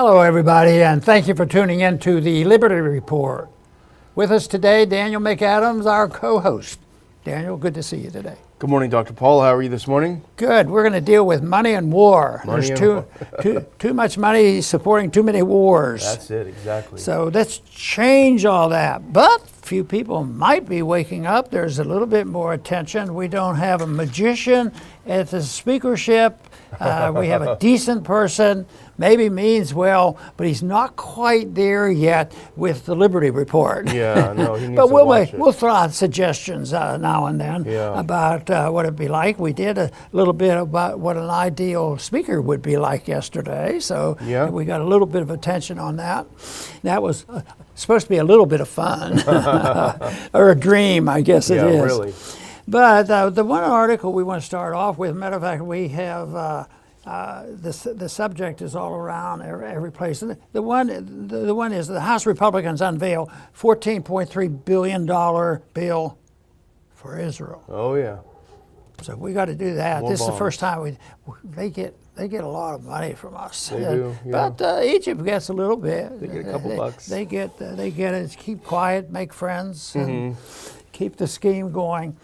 Hello, everybody, and thank you for tuning in to the Liberty Report. With us today, Daniel McAdams, our co-host. Daniel, good to see you today. Good morning, Dr. Paul. How are you this morning? Good. We're going to deal with money and war. There's too much money supporting too many wars. That's it, exactly. So let's change all that. But few people might be waking up. There's a little bit more attention. We don't have a magician at the speakership. We have a decent person, maybe means well, but he's not quite there yet with the Liberty Report. Yeah, no, he needs but to watch it. We'll throw out suggestions now and then about what it'd be like. We did a little bit about what an ideal speaker would be like yesterday, so we got a little bit of attention on that. That was supposed to be a little bit of fun, or a dream, I guess it is. Yeah, really. But the one article we want to start off with, matter of fact, we have the subject is all around every place. And the one is the House Republicans unveil $14.3 billion bill for Israel. Oh yeah. So we got to do that. More this bombs. is the first time they get a lot of money from us. They do, yeah. But Egypt gets a little bit. They get a couple bucks. They get it. Keep quiet, make friends, and keep the scheme going.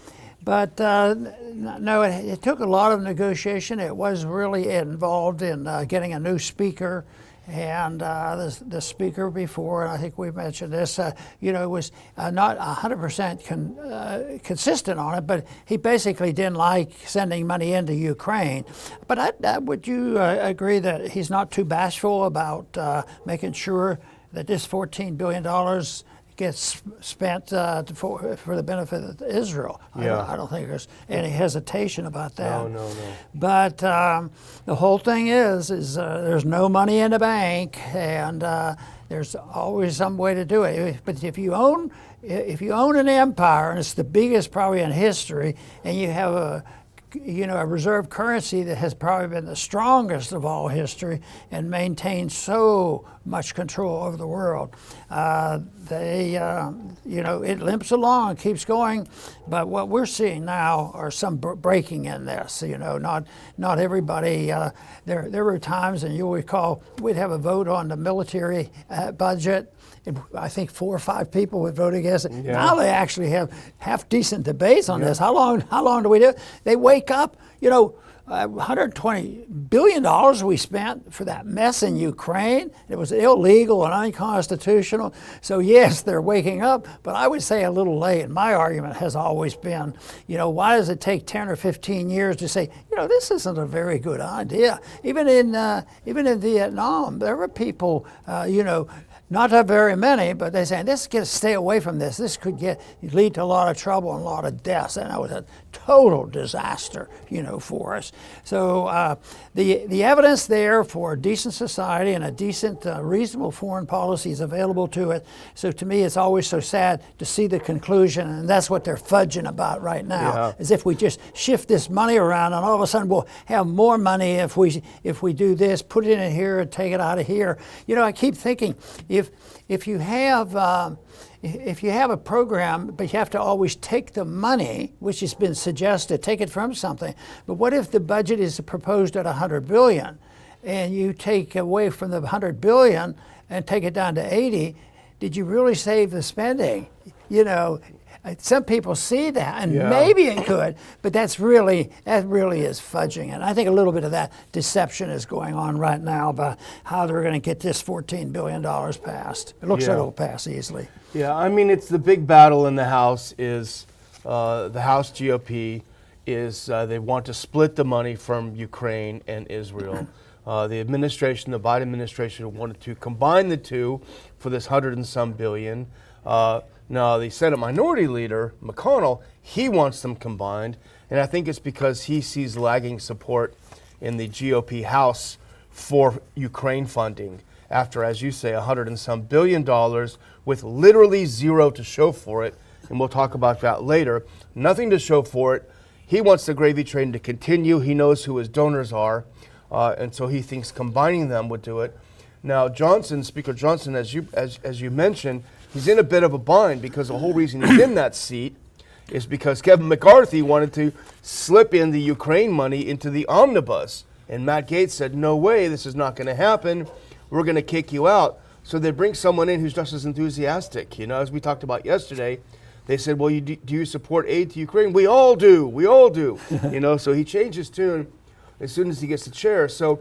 But no, it took a lot of negotiation. It was really involved in getting a new speaker. And the speaker before, and I think we mentioned this, was not 100% consistent on it, but he basically didn't like sending money into Ukraine. But would you agree that he's not too bashful about making sure that this $14 billion gets spent for the benefit of Israel? I don't think there's any hesitation about that. No. But the whole thing is there's no money in the bank, and there's always some way to do it. But if you own an empire, and it's the biggest probably in history, and you have a reserve currency that has probably been the strongest of all history and maintained so much control over the world. It limps along, keeps going, but what we're seeing now are some breaking in this. Not everybody. There were times, and you'll recall, we'd have a vote on the military budget. I think 4 or 5 people would vote against it. Yeah. Now they actually have half decent debates on this. How long do we do it? They wake up, $120 billion we spent for that mess in Ukraine. It was illegal and unconstitutional. So yes, they're waking up, but I would say a little late. My argument has always been, why does it take 10 or 15 years to say, this isn't a very good idea? Even in Vietnam, there were people, not very many, but they're saying, stay away from this. This could lead to a lot of trouble and a lot of deaths. And it was a total disaster, for us. So the evidence there for a decent society and a decent, reasonable foreign policy is available to it. So to me, it's always so sad to see the conclusion, and that's what they're fudging about right now, as if we just shift this money around, and all of a sudden we'll have more money if we do this, put it in here and take it out of here. I keep thinking, if you have a program, but you have to always take the money, which has been suggested, take it from something. But what if the budget is proposed at $100 billion, and you take away from the $100 billion and take it down to 80? Did you really save the spending? Some people see that, and maybe it could, but that really is fudging. And I think a little bit of that deception is going on right now about how they're going to get this $14 billion passed. It looks like it'll pass easily. Yeah, I mean, it's the big battle in the House is the House GOP is they want to split the money from Ukraine and Israel. The administration, the Biden administration, wanted to combine the two for this $100 and some billion. Now, the Senate Minority Leader, McConnell, he wants them combined, and I think it's because he sees lagging support in the GOP House for Ukraine funding after, as you say, $100 and some billion with literally zero to show for it, and we'll talk about that later. Nothing to show for it. He wants the gravy train to continue. He knows who his donors are, and so he thinks combining them would do it. Now, Speaker Johnson, as you mentioned, he's in a bit of a bind because the whole reason he's in that seat is because Kevin McCarthy wanted to slip in the Ukraine money into the omnibus. And Matt Gaetz said, no way, this is not going to happen. we're going to kick you out. So they bring someone in who's just as enthusiastic. You know, as we talked about yesterday, they said, well, do you support aid to Ukraine? We all do. We all do. You know, so he changed his tune as soon as he gets the chair. So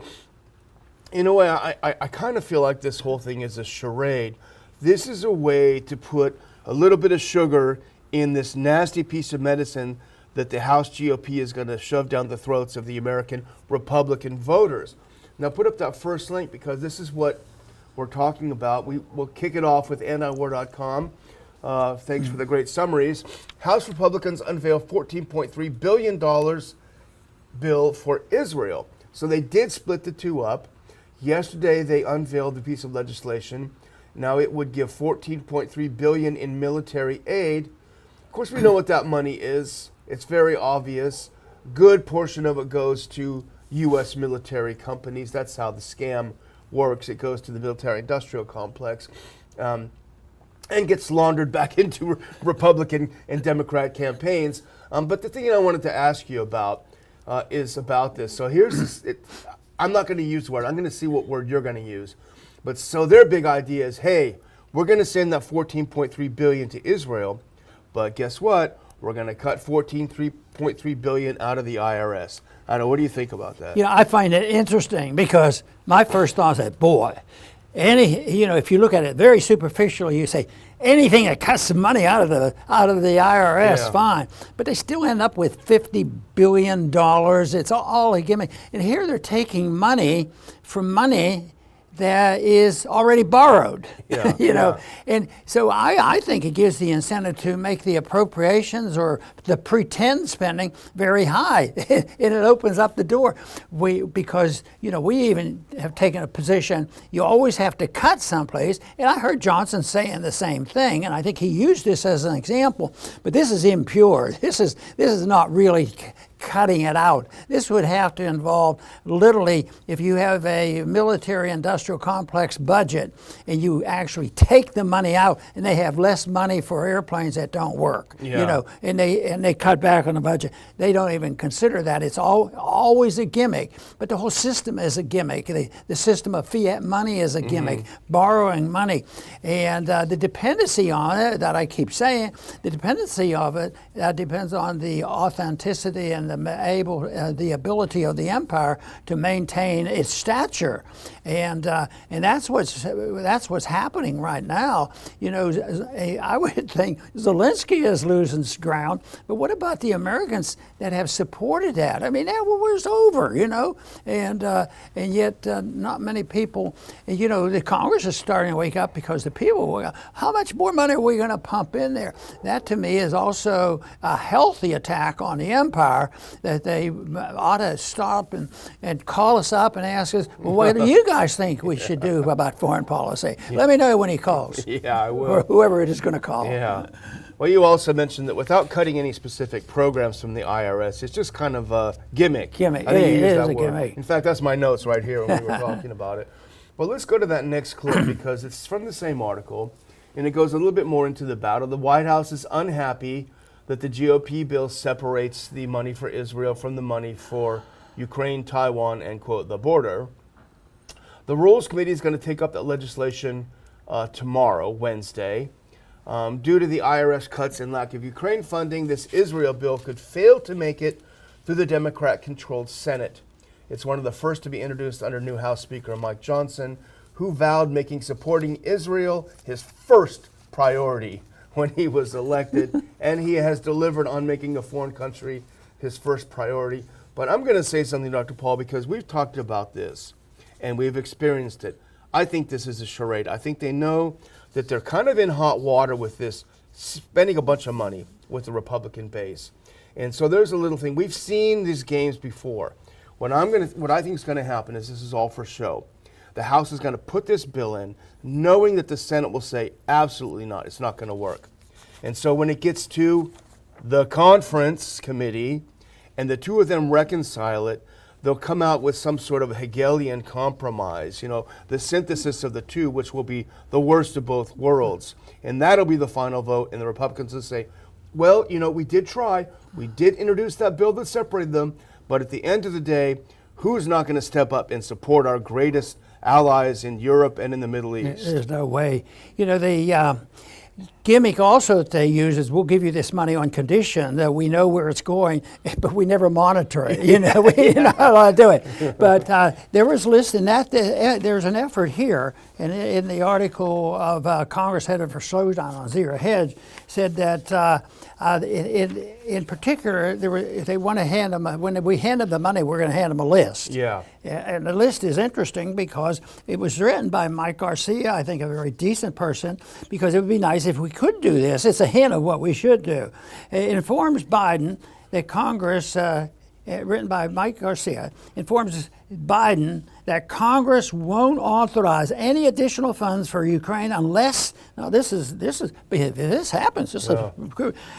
in a way, I kind of feel like this whole thing is a charade. This is a way to put a little bit of sugar in this nasty piece of medicine that the House GOP is going to shove down the throats of the American Republican voters. Now put up that first link, because this is what we're talking about. We'll kick it off with antiwar.com. Thanks for the great summaries. House Republicans unveil $14.3 billion bill for Israel. So they did split the two up. Yesterday they unveiled the piece of legislation. Now it would give $14.3 billion in military aid. Of course, we know what that money is. It's very obvious. Good portion of it goes to U.S. military companies. That's how the scam works. It goes to the military-industrial complex and gets laundered back into Republican and Democrat campaigns. But the thing I wanted to ask you about is about this. So here's this. I'm not going to use the word. I'm going to see what word you're going to use. But so their big idea is, hey, we're going to send that $14.3 billion to Israel, but guess what? We're going to cut $14.3 billion out of the IRS. I don't know, what do you think about that? You know, I find it interesting because my first thought is, boy, if you look at it very superficially, you say anything that cuts some money out of the IRS, fine. But they still end up with $50 billion. It's all a gimmick. And here they're taking money from money that is already borrowed, And so I think it gives the incentive to make the appropriations or the pretend spending very high, and it opens up the door. Because we even have taken a position, you always have to cut someplace, and I heard Johnson saying the same thing, and I think he used this as an example, but this is impure. This is not really cutting it out. This would have to involve, literally, if you have a military-industrial complex budget and you actually take the money out and they have less money for airplanes that don't work, and they cut back on the budget. They don't even consider that. It's always a gimmick, but the whole system is a gimmick. The system of fiat money is a gimmick, borrowing money. And the dependency on it, that I keep saying, the dependency of it depends on the authenticity and the ability of the empire to maintain its stature, and that's what's happening right now. I would think Zelensky is losing ground, but what about the Americans that have supported that? I mean, that war's over, and yet not many people. The Congress is starting to wake up because the people. How much more money are we going to pump in there? That to me is also a healthy attack on the empire, that they ought to stop and call us up and ask us, well, what do you guys think we should do about foreign policy? Let me know when he calls. Yeah, I will. Or whoever it is going to call. Yeah. Well, you also mentioned that without cutting any specific programs from the IRS, it's just kind of a gimmick. Gimmick. I think It you used is that a word. gimmick. In fact, that's my notes right here when we were talking about it. Well, let's go to that next clip because it's from the same article, and it goes a little bit more into the battle. The White House is unhappy that the GOP bill separates the money for Israel from the money for Ukraine, Taiwan, and, quote, the border. The Rules Committee is going to take up that legislation tomorrow, Wednesday. Due to the IRS cuts and lack of Ukraine funding, this Israel bill could fail to make it through the Democrat-controlled Senate. It's one of the first to be introduced under new House Speaker Mike Johnson, who vowed making supporting Israel his first priority when he was elected, and he has delivered on making a foreign country his first priority. But I'm going to say something, Dr. Paul, because we've talked about this, and we've experienced it. I think this is a charade. I think they know that they're kind of in hot water with this, spending a bunch of money with the Republican base. And so there's a little thing. We've seen these games before. What I think is going to happen is this is all for show. The House is going to put this bill in, knowing that the Senate will say, absolutely not, it's not going to work. And so when it gets to the conference committee and the two of them reconcile it, they'll come out with some sort of Hegelian compromise, the synthesis of the two, which will be the worst of both worlds. And that'll be the final vote, and the Republicans will say, well, we did try. We did introduce that bill that separated them, but at the end of the day, who's not going to step up and support our greatest allies in Europe and in the Middle East. There's no way. You know, the gimmick also that they use is we'll give you this money on condition that we know where it's going, but we never monitor it. You know, we're not allowed to do it. But there was listed in that there's an effort here, and in the article of Congress headed for Showdown on Zero Hedge said that in particular, if they want to hand them, when we hand them the money, we're going to hand them a list. Yeah. And the list is interesting because it was written by Mike Garcia, I think a very decent person, because it would be nice if we could do this. It's a hint of what we should do. It informs Biden that Congress, written by Mike Garcia, informs Biden that Congress won't authorize any additional funds for Ukraine unless, now this is if this happens,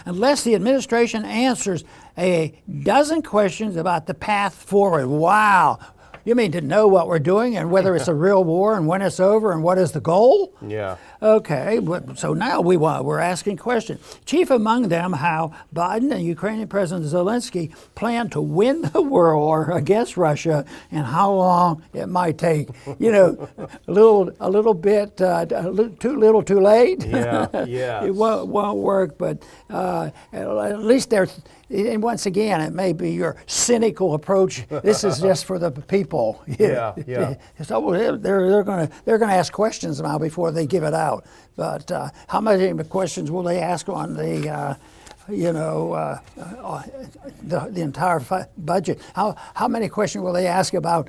unless the administration answers a dozen questions about the path forward. Wow. You mean to know what we're doing and whether it's a real war and when it's over and what is the goal? Yeah. Okay, so now we're asking questions. Chief among them, how Biden and Ukrainian President Zelensky plan to win the war against Russia and how long it might take. You know, a little bit too little, too late. Yeah, yeah. It won't work, but at least they're. And once again, it may be your cynical approach. This is just for the people. Yeah, yeah. So they're going to ask questions now before they give it out. But how many questions will they ask on the entire budget? How many questions will they ask about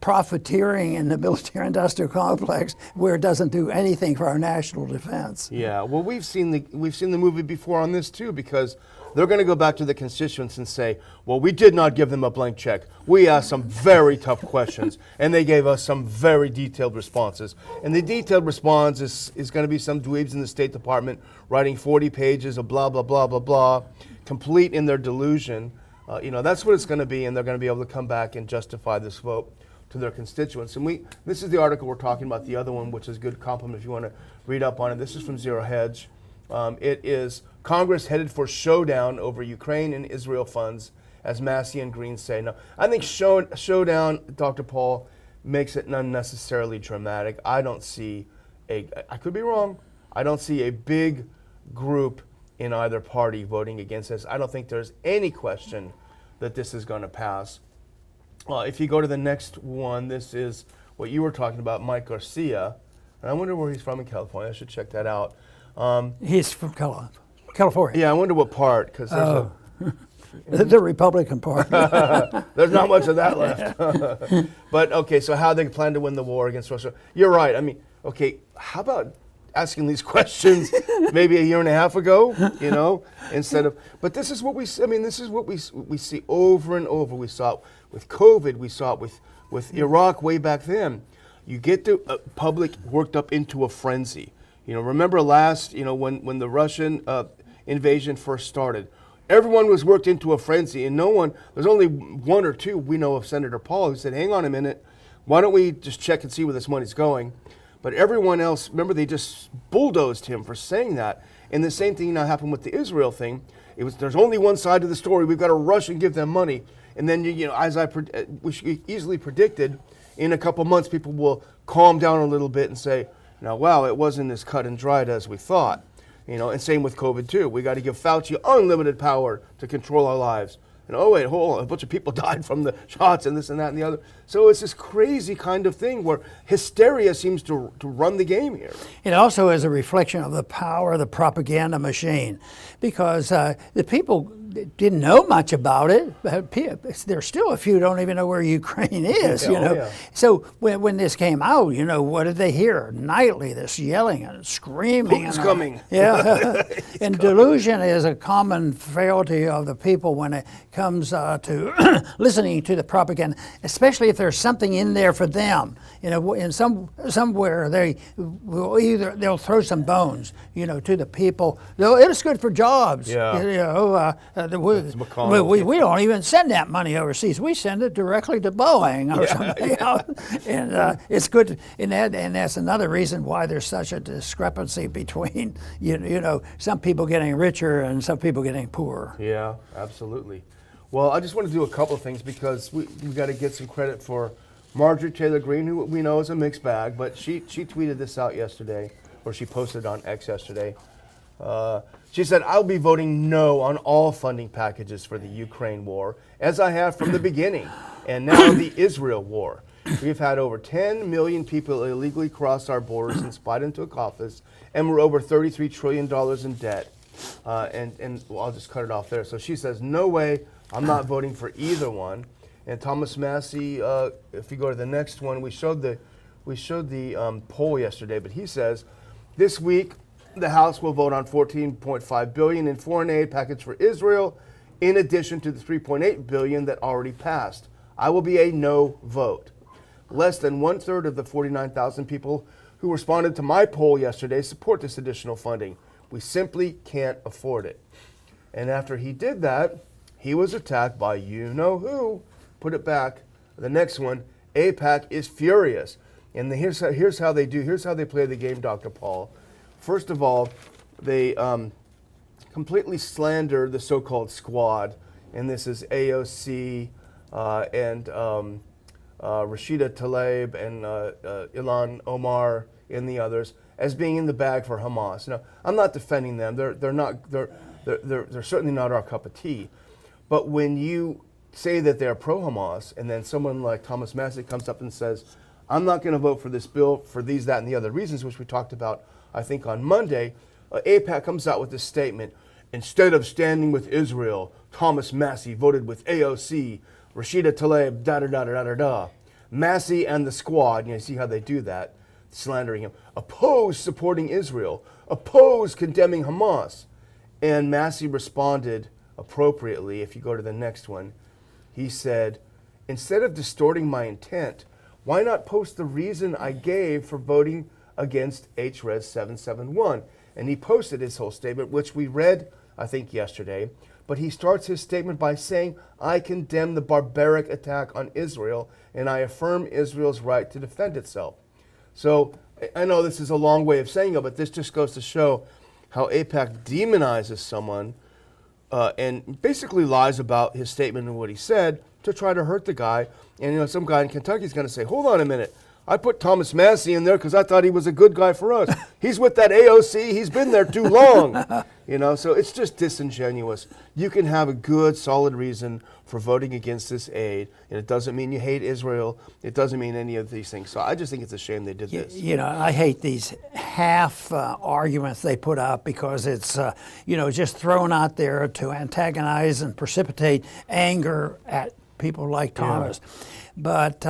profiteering in the military-industrial complex, where it doesn't do anything for our national defense? Yeah. Well, we've seen the movie before on this too, because they're going to go back to the constituents and say, well, we did not give them a blank check. We asked some very tough questions, and they gave us some very detailed responses. And the detailed response is going to be some dweebs in the State Department writing 40 pages of blah, blah, blah, blah, blah, complete in their delusion. That's what it's going to be, and they're going to be able to come back and justify this vote to their constituents. And this is the article we're talking about, the other one, which is a good compliment if you want to read up on it. This is from Zero Hedge. It is Congress headed for showdown over Ukraine and Israel funds, as Massey and Green say. Now, I think showdown, Dr. Paul, makes it unnecessarily dramatic. I could be wrong, I don't see a big group in either party voting against this. I don't think there's any question that this is going to pass. If you go to the next one, this is what you were talking about, Mike Garcia. And I wonder where he's from in California. I should check that out. He's from California. Yeah, I wonder what part, because there's the Republican part. there's not much of that left. But okay, so how they plan to win the war against Russia? You're right. I mean, okay, how about asking these questions maybe a year and a half ago? Instead of. But this is what we see over and over. We saw it with COVID. We saw it with Iraq way back then. You get the public worked up into a frenzy. Remember last, when the Russian invasion first started, everyone was worked into a frenzy, and there's only one or two we know of, Senator Paul, who said, hang on a minute, why don't we just check and see where this money's going? But everyone else, remember, they just bulldozed him for saying that. And the same thing now happened with the Israel thing. There's only one side of the story. We've got to rush and give them money. And then, as we easily predicted, in a couple months, people will calm down a little bit and say, now, wow, it wasn't as cut and dried as we thought. And same with COVID too. We got to give Fauci unlimited power to control our lives. And oh wait, hold on, a bunch of people died from the shots and this and that and the other. So it's this crazy kind of thing where hysteria seems to run the game here. It also is a reflection of the power of the propaganda machine, because the people didn't know much about it. There's still a few who don't even know where Ukraine is. Yeah. So when this came out, what did they hear nightly? This yelling and screaming. Putin's coming. Yeah, and delusion is a common frailty of the people when it comes to listening to the propaganda, especially if there's something in there for them. In somewhere they'll throw some bones, to the people. It's good for jobs. Yeah. We don't even send that money overseas. We send it directly to Boeing or something. And it's good, and that's another reason why there's such a discrepancy between some people getting richer and some people getting poorer. Yeah, absolutely. Well, I just want to do a couple of things, because we got to get some credit for Marjorie Taylor Greene, who we know is a mixed bag, but she tweeted this out yesterday, or she posted it on X yesterday. She said, "I'll be voting no on all funding packages for the Ukraine war, as I have from the beginning, and now the Israel war. We've had over 10 million people illegally cross our borders since Biden took office, and we're over $33 trillion in debt." Well, I'll just cut it off there. So she says, no way, I'm not voting for either one. And Thomas Massey, if you go to the next one, we showed the poll yesterday, but he says, this week, the House will vote on $14.5 billion in foreign aid package for Israel, in addition to the $3.8 billion that already passed. I will be a no vote. Less than 1/3 of the 49,000 people who responded to my poll yesterday support this additional funding. We simply can't afford it. And after he did that, he was attacked by you-know-who. Put it back. The next one, AIPAC is furious. And here's how they play the game, Dr. Paul. First of all, they completely slander the so-called squad. And this is AOC and Rashida Tlaib and Ilhan Omar and the others as being in the bag for Hamas. Now, I'm not defending them. They're certainly not our cup of tea. But when you say that they're pro-Hamas, and then someone like Thomas Massey comes up and says, I'm not going to vote for this bill for these, that, and the other reasons, which we talked about, I think, on Monday, AIPAC comes out with this statement: instead of standing with Israel, Thomas Massey voted with AOC, Rashida Tlaib, da-da-da-da-da-da. Massey and the squad, you see how they do that, slandering him, oppose supporting Israel, oppose condemning Hamas. And Massey responded appropriately. If you go to the next one, he said, instead of distorting my intent, why not post the reason I gave for voting against HRES 771? And he posted his whole statement, which we read, I think, yesterday. But he starts his statement by saying, I condemn the barbaric attack on Israel, and I affirm Israel's right to defend itself. So I know this is a long way of saying it, but this just goes to show how AIPAC demonizes someone and basically lies about his statement and what he said to try to hurt the guy. And some guy in Kentucky is going to say, hold on a minute, I put Thomas Massey in there because I thought he was a good guy for us. He's with that AOC. He's been there too long. So it's just disingenuous. You can have a good, solid reason for voting against this aid, and it doesn't mean you hate Israel. It doesn't mean any of these things. So I just think it's a shame they did this. I hate these half arguments they put up because it's, just thrown out there to antagonize and precipitate anger at people like Thomas. Yeah. But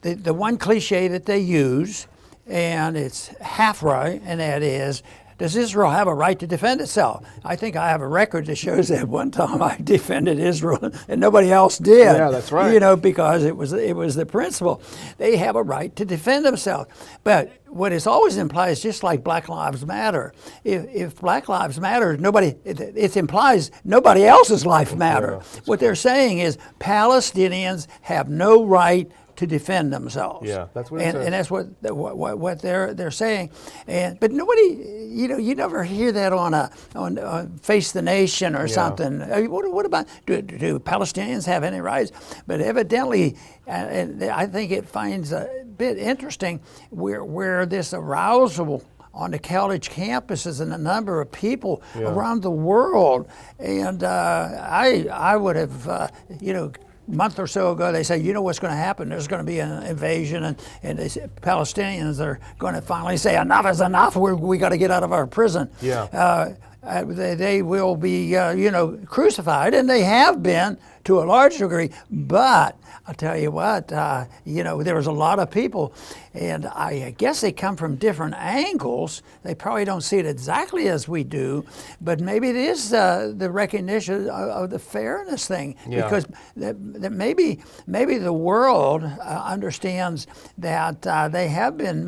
the one cliche that they use, and it's half right, and that is, does Israel have a right to defend itself? I think I have a record that shows that one time I defended Israel and nobody else did. Yeah, that's right. Because it was the principle. They have a right to defend themselves. But what is always implied is just like Black Lives Matter. If Black Lives Matter, it implies nobody else's life matter. Yeah, what they're saying is Palestinians have no right to defend themselves. Yeah, that's what it says. And that's what they're saying. But nobody, you never hear that on Face the Nation or something. What about, do Palestinians have any rights? But evidently, I think it finds a bit interesting where this arousal on the college campuses and a number of people around the world. And I would have, month or so ago, they said, what's going to happen? There's going to be an invasion, and they said, Palestinians are going to finally say, enough is enough. We got to get out of our prison. Yeah. They will be, crucified, and they have been to a large degree. But I'll tell you what, there was a lot of people, and I guess they come from different angles. They probably don't see it exactly as we do, but maybe it is the recognition of the fairness thing, because that maybe the world understands that they have been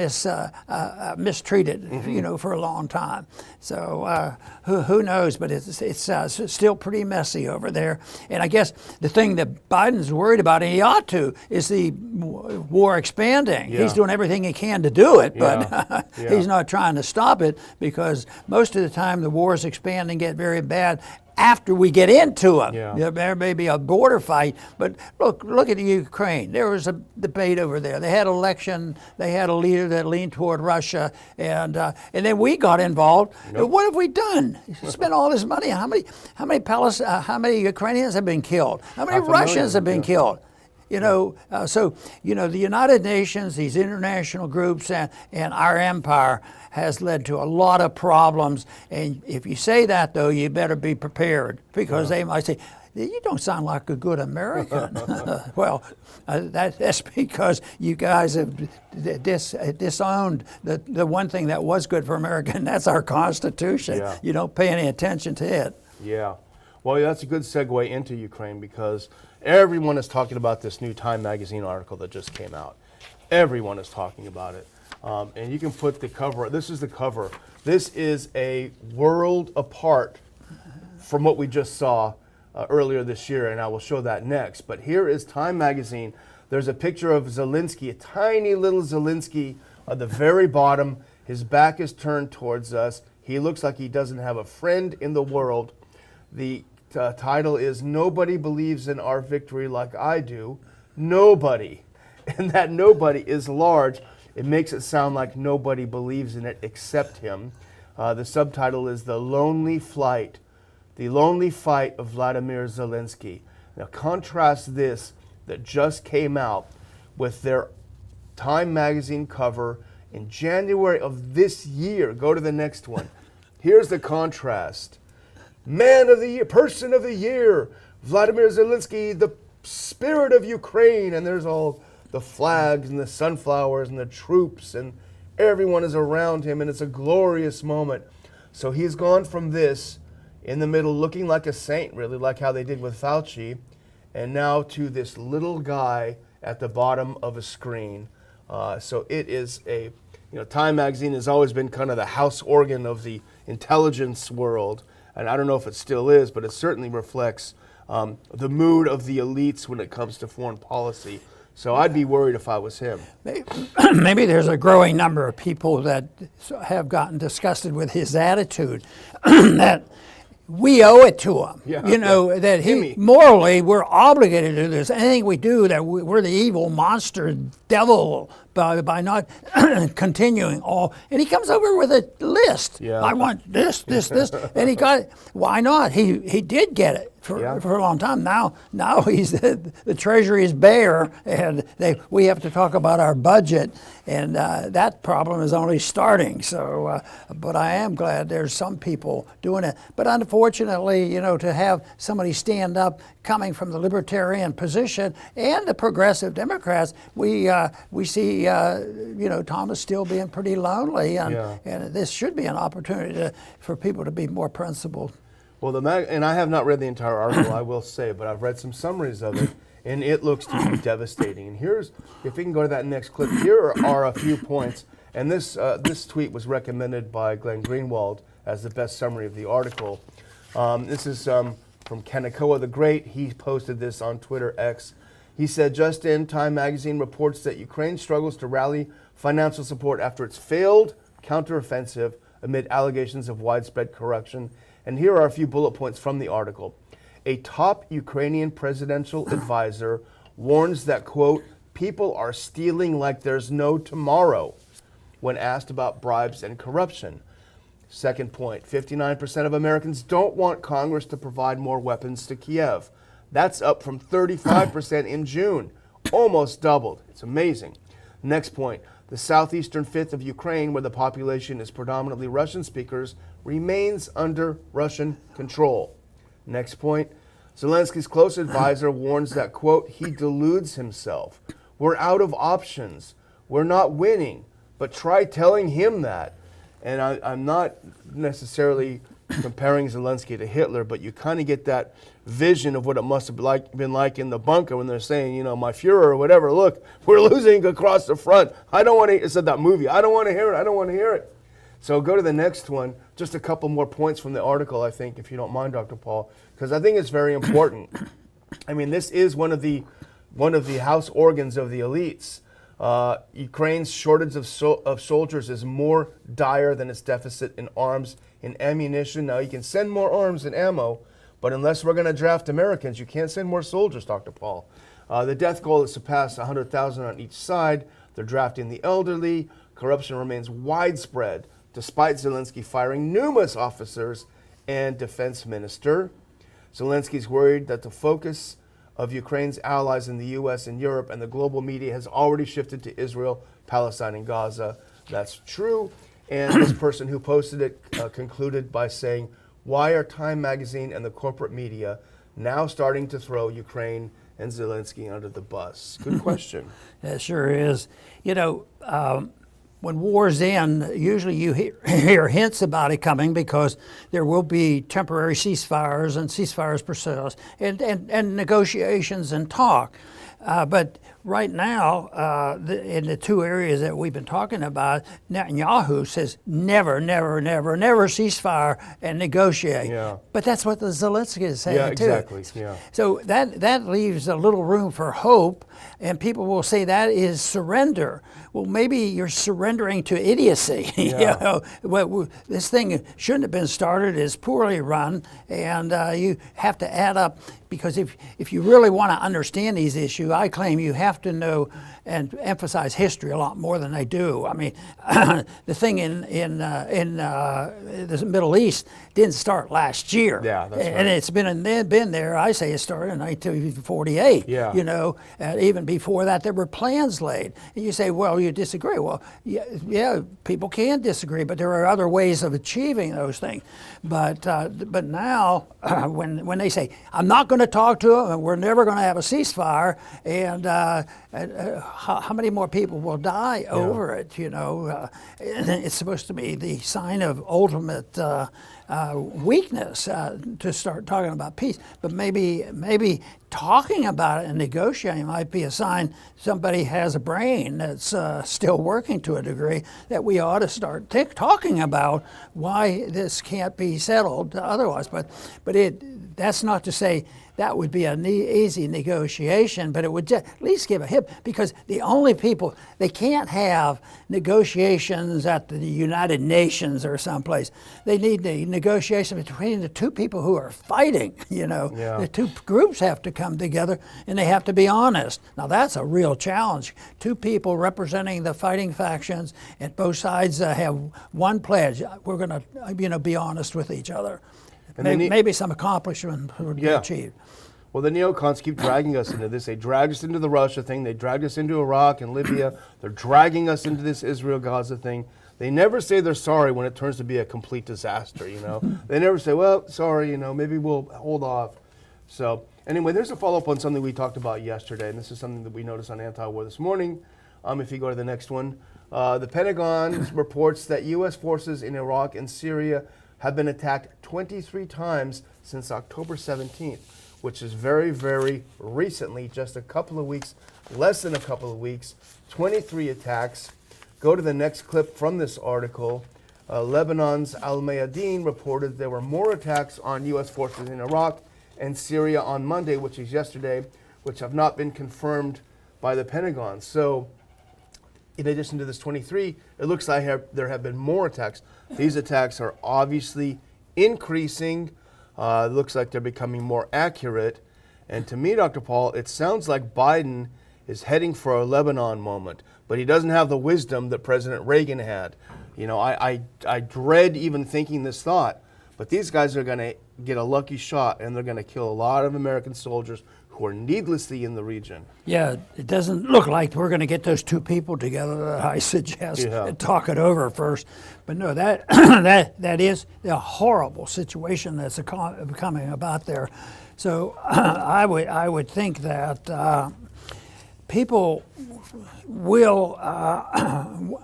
mistreated, for a long time. So who knows? But it's still pretty messy over there. And I guess the thing that Biden's worried about, and he ought to, is the war expanding. He's doing everything he can to do it, but he's not trying to stop it, because most of the time the wars expand and get very bad after we get into them. Yeah. There may be a border fight, but look at Ukraine. There was a debate over there. They had election. They had a leader that leaned toward Russia, and then we got involved. Nope. What have we done? Spent all this money. How many Ukrainians have been killed? How many 500,000, Russians have been killed? So the United Nations, these international groups, and our empire has led to a lot of problems. And if you say that, though, you better be prepared, because they might say, you don't sound like a good American. Well, that's because you guys have disowned the one thing that was good for America, and that's our Constitution. Yeah. You don't pay any attention to it. Yeah. Well, that's a good segue into Ukraine, because everyone is talking about this new Time magazine article that just came out. Everyone is talking about it. And you can put the cover. This is the cover. This is a world apart from what we just saw earlier this year, and I will show that next. But here is Time magazine. There's a picture of Zelensky, a tiny little Zelensky at the very bottom. His back is turned towards us. He looks like he doesn't have a friend in the world. The title is "Nobody Believes in Our Victory Like I Do." Nobody. And that nobody is large. It makes it sound like nobody believes in it except him. The subtitle is "The Lonely Flight." The Lonely Fight of Vladimir Zelensky. Now contrast this that just came out with their Time magazine cover in January of this year. Go to the next one. Here's the contrast. Man of the Year, Person of the Year, Vladimir Zelensky, the spirit of Ukraine. And there's all the flags and the sunflowers and the troops, and everyone is around him, and it's a glorious moment. So he's gone from this in the middle, looking like a saint, really, like how they did with Fauci, and now to this little guy at the bottom of a screen. So it is Time magazine has always been kind of the house organ of the intelligence world. And I don't know if it still is, but it certainly reflects the mood of the elites when it comes to foreign policy. So I'd be worried if I was him. Maybe there's a growing number of people that have gotten disgusted with his attitude, that we owe it to him. Yeah, that morally we're obligated to do this. Anything we do, that we're the evil monster devil by not continuing all. And he comes over with a list. Yeah. I want this, and he got it. Why not? He did get it for a long time. Now he's the treasury is bare, and we have to talk about our budget, and that problem is only starting. So, but I am glad there's some people doing it. But unfortunately, to have somebody stand up coming from the libertarian position and the progressive Democrats, we see Thomas still being pretty lonely, and this should be an opportunity for people to be more principled. Well, and I have not read the entire article, I will say, but I've read some summaries of it, and it looks to be devastating. And here's, if we can go to that next clip, here are a few points. And this tweet was recommended by Glenn Greenwald as the best summary of the article. This is from Kanekoa the Great. He posted this on Twitter X. He said, just in, Time magazine reports that Ukraine struggles to rally financial support after its failed counteroffensive amid allegations of widespread corruption. And here are a few bullet points from the article. A top Ukrainian presidential advisor warns that, quote, people are stealing like there's no tomorrow when asked about bribes and corruption. Second point, 59% of Americans don't want Congress to provide more weapons to Kiev. That's up from 35% in June, almost doubled. It's amazing. Next point, the southeastern fifth of Ukraine, where the population is predominantly Russian speakers, remains under Russian control. Next point, Zelensky's close advisor warns that, quote, he deludes himself. We're out of options. We're not winning, but try telling him that. And I'm not necessarily comparing Zelensky to Hitler, but you kind of get that vision of what it must have been like in the bunker when they're saying, my Fuhrer or whatever, look, we're losing across the front. I don't want to, it said that movie, I don't want to hear it, I don't want to hear it. So go to the next one, just a couple more points from the article, I think, if you don't mind, Dr. Paul, because I think it's very important. I mean, this is one of the house organs of the elites. Ukraine's shortage of soldiers is more dire than its deficit in arms and ammunition. Now, you can send more arms and ammo, But unless we're going to draft Americans, you can't send more soldiers, Dr. Paul. The death goal has surpassed 100,000 on each side. They're drafting the elderly. Corruption remains widespread, despite Zelensky firing numerous officers and defense minister. Zelensky's worried that the focus of Ukraine's allies in the U.S. and Europe and the global media has already shifted to Israel, Palestine, and Gaza. That's true. And this person who posted it concluded by saying, why are Time magazine and the corporate media now starting to throw Ukraine and Zelensky under the bus? Good question. It sure is. You know, when war's end, usually you hear hints about it coming because there will be temporary ceasefires and ceasefires persist and negotiations and talk. But right now, in the two areas that we've been talking about, Netanyahu says never, never, never, never ceasefire and negotiate. Yeah. But that's what the Zelensky is saying too. Yeah, exactly. Yeah. So that leaves a little room for hope, and people will say that is surrender. Well, maybe you're surrendering to idiocy. Yeah. This thing shouldn't have been started. It's poorly run, and you have to add up, because if you really want to understand these issues, I claim you have to know and emphasize history a lot more than they do. I mean, the thing in the Middle East didn't start last year. Yeah, that's right. And it's been there. I say it started in 1948. Yeah. You know, even before that, there were plans laid. And you say, well, you disagree. Well, yeah, people can disagree, but there are other ways of achieving those things. But now, when they say, I'm not going to talk to them, and we're never going to have a ceasefire, and how many more people will die over it? You know, it's supposed to be the sign of ultimate weakness to start talking about peace. But maybe talking about it and negotiating might be a sign somebody has a brain that's still working to a degree, that we ought to start talking about why this can't be settled otherwise. But that's not to say that would be an easy negotiation, but it would at least give a hint, because the only people, they can't have negotiations at the United Nations or someplace. They need the negotiation between the two people who are fighting, you know. Yeah. The two groups have to come together, and they have to be honest. Now that's a real challenge. Two people representing the fighting factions, and both sides have one pledge: we're going to, be honest with each other. And maybe some accomplishment would be achieved. Well, the neocons keep dragging us into this. They dragged us into the Russia thing. They dragged us into Iraq and Libya. They're dragging us into this Israel-Gaza thing. They never say they're sorry when it turns to be a complete disaster, you know. They never say, well, sorry, you know, maybe we'll hold off. So anyway, there's a follow-up on something we talked about yesterday, and this is something that we noticed on Anti-War this morning. If you go to the next one. The Pentagon reports that U.S. forces in Iraq and Syria have been attacked 23 times since October 17th, which is very, very recently, just a couple of weeks, less than a couple of weeks, 23 attacks. Go to the next clip from this article. Lebanon's Al-Mayadeen reported there were more attacks on U.S. forces in Iraq and Syria on Monday, which is yesterday, which have not been confirmed by the Pentagon. So, in addition to this 23, it looks like there have been more attacks. These attacks are obviously increasing. It looks like they're becoming more accurate. And to me, Dr. Paul, it sounds like Biden is heading for a Lebanon moment, but he doesn't have the wisdom that President Reagan had. You know, I dread even thinking this thought, but these guys are going to get a lucky shot, and they're going to kill a lot of American soldiers who are needlessly in the region. Yeah, it doesn't look like we're going to get those two people together. I suggest talk it over first. But no, that that is a horrible situation that's becoming about there. So I would think that people will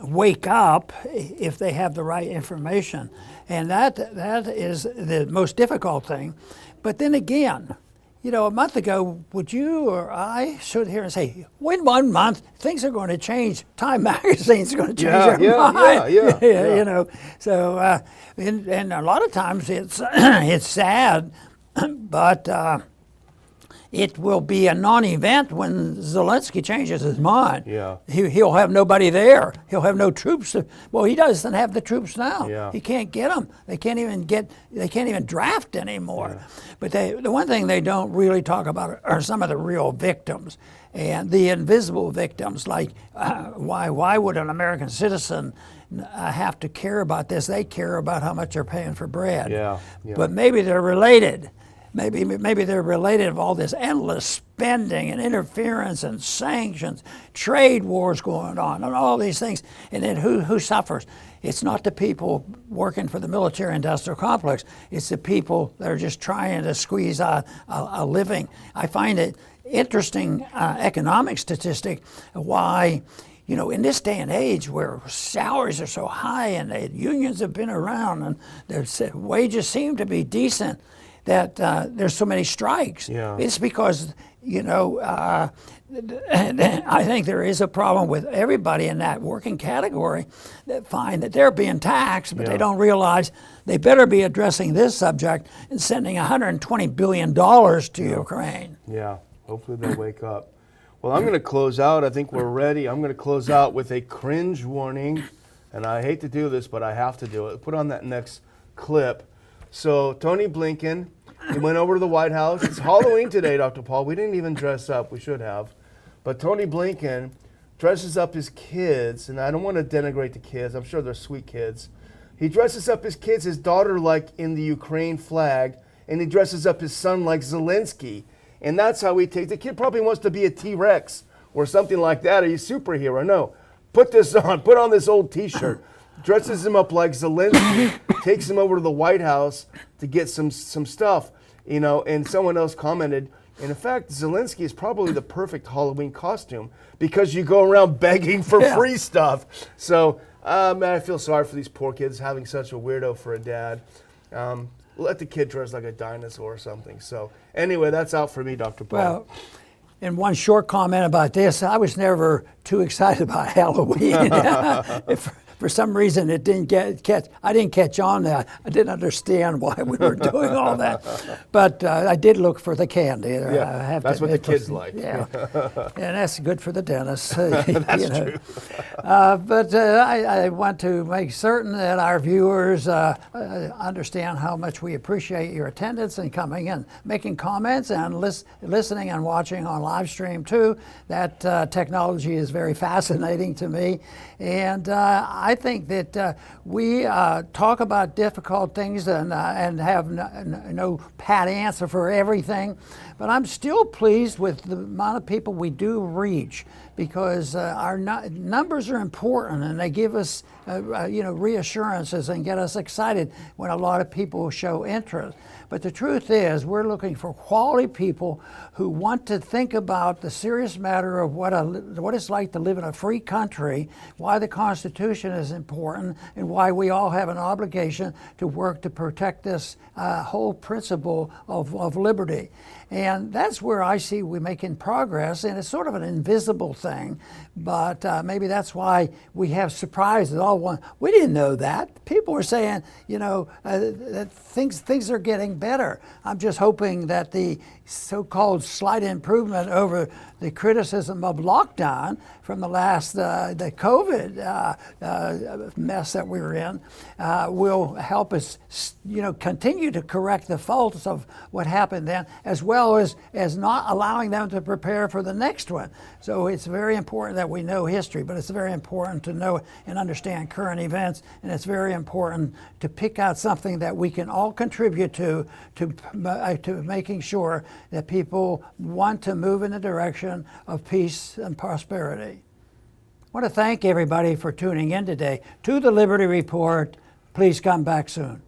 wake up if they have the right information, and that is the most difficult thing. But then again, you know, a month ago, would you or I sit here and say, in 1 month, things are going to change. Time magazine's going to change their mind. Yeah. You know, so, and a lot of times it's sad, but it will be a non-event when Zelensky changes his mind. Yeah. He'll have nobody there. He'll have no troops. Well, he doesn't have the troops now. Yeah. He can't get them. They can't even draft anymore. Yeah. But the one thing they don't really talk about are some of the real victims and the invisible victims. Like why would an American citizen have to care about this? They care about how much they're paying for bread. Yeah. Yeah. But maybe they're related. Maybe they're related of all this endless spending and interference and sanctions, trade wars going on, and all these things. And then who suffers? It's not the people working for the military-industrial complex. It's the people that are just trying to squeeze a living. I find it interesting economic statistic why, in this day and age where salaries are so high and the unions have been around and their wages seem to be decent, that there's so many strikes. Yeah. It's because, I think there is a problem with everybody in that working category that find that they're being taxed, but they don't realize they better be addressing this subject and sending $120 billion to Ukraine. Yeah, hopefully they'll wake up. Well, I'm going to close out. I think we're ready. I'm going to close out with a cringe warning, and I hate to do this, but I have to do it. Put on that next clip. So Tony Blinken, he went over to the White House. It's Halloween today, Dr. Paul. We didn't even dress up. We should have. But Tony Blinken dresses up his kids, and I don't want to denigrate the kids. I'm sure they're sweet kids. He dresses up his kids, his daughter like in the Ukraine flag, and he dresses up his son like Zelensky. And that's how he takes, the kid probably wants to be a T-Rex or something like that, or a superhero. No, put this on, put on this old T-shirt. Dresses him up like Zelensky, takes him over to the White House to get some stuff, and someone else commented, and in fact, Zelensky is probably the perfect Halloween costume because you go around begging for free stuff. So, man, I feel sorry for these poor kids having such a weirdo for a dad. Let the kid dress like a dinosaur or something. So, anyway, that's out for me, Dr. Paul. Well, and one short comment about this, I was never too excited about Halloween. For some reason, it didn't I didn't catch on that. I didn't understand why we were doing all that. But I did look for the candy. Yeah, I have that's to what the admit, kids like. Yeah, and that's good for the dentist. That's true. But I want to make certain that our viewers understand how much we appreciate your attendance and coming in, making comments and listening and watching on live stream too. That technology is very fascinating to me. And I think that we talk about difficult things and have no pat answer for everything, but I'm still pleased with the amount of people we do reach because our numbers are important and they give us reassurances and get us excited when a lot of people show interest. But the truth is, we're looking for quality people who want to think about the serious matter of what it's like to live in a free country, why the Constitution is important, and why we all have an obligation to work to protect this whole principle of liberty. And that's where I see we're making progress, and it's sort of an invisible thing, but maybe that's why we have surprises. We didn't know that. People were saying, that things are getting better. I'm just hoping that the so-called slight improvement over the criticism of lockdown from the last, the COVID mess that we were in will help us, continue to correct the faults of what happened then, as well as not allowing them to prepare for the next one. So it's very important that we know history, but it's very important to know and understand current events, and it's very important to pick out something that we can all contribute to making sure that people want to move in the direction of peace and prosperity. I want to thank everybody for tuning in today to the Liberty Report. Please come back soon.